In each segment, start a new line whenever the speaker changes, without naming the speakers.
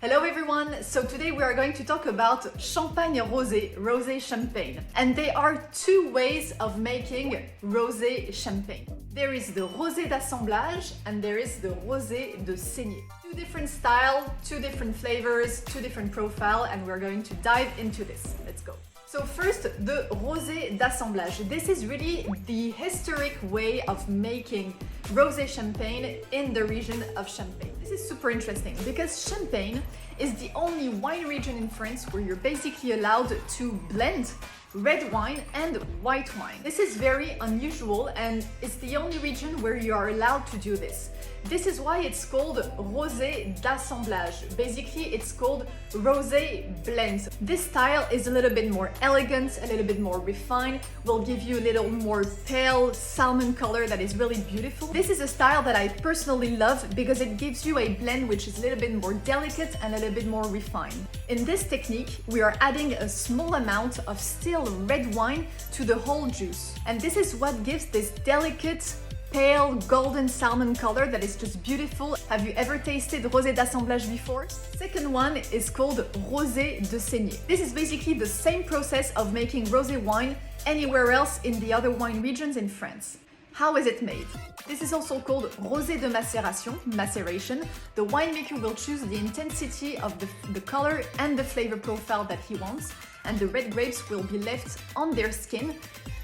Hello everyone! So today we are going to talk about Champagne Rosé, Rosé Champagne. And there are two ways of making Rosé Champagne. There is the Rosé d'assemblage and there is the Rosé de Saignée. Two different styles, two different flavors, two different profile, and we're going to dive into this. Let's go. So first, the Rosé d'assemblage. This is really the historic way of making Rosé Champagne in the region of Champagne. This is super interesting because Champagne is the only wine region in France where you're basically allowed to blend red wine and white wine. This is very unusual and it's the only region where you are allowed to do this. This is why it's called Rosé d'assemblage. Basically, it's called Rosé blend. This style is a little bit more elegant, a little bit more refined, will give you a little more pale salmon color that is really beautiful. This is a style that I personally love because it gives you a blend which is a little bit more delicate and a little bit more refined. In this technique, we are adding a small amount of still red wine to the whole juice. And this is what gives this delicate pale golden salmon color that is just beautiful. Have you ever tasted Rosé d'assemblage before? Second one is called Rosé de Saignée. This is basically the same process of making rosé wine anywhere else in the other wine regions in France. How is it made? This is also called Rosé de maceration. The winemaker will choose the intensity of the color and the flavor profile that he wants, and the red grapes will be left on their skin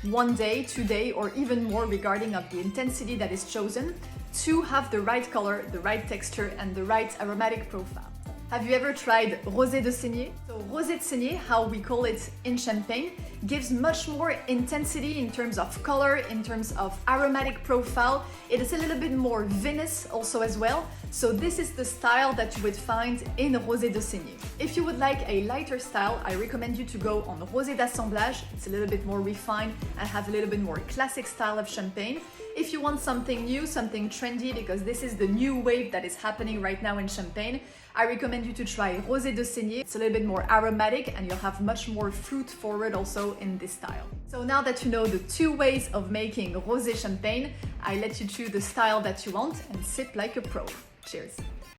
1 day, 2 days, or even more regarding of the intensity that is chosen to have the right color, the right texture, and the right aromatic profile. Have you ever tried Rosé de Saignée? So Rosé de Saignée, how we call it in Champagne, gives much more intensity in terms of color, in terms of aromatic profile. It is a little bit more vinous also as well. So this is the style that you would find in Rosé de Saignée. If you would like a lighter style, I recommend you to go on Rosé d'assemblage. It's a little bit more refined and have a little bit more classic style of Champagne. If you want something new, something trendy, because this is the new wave that is happening right now in Champagne, I recommend you to try Rosé de Saignée. It's a little bit more aromatic and you'll have much more fruit forward also in this style. So now that you know the two ways of making Rosé Champagne, I let you choose the style that you want and sip like a pro. Cheers!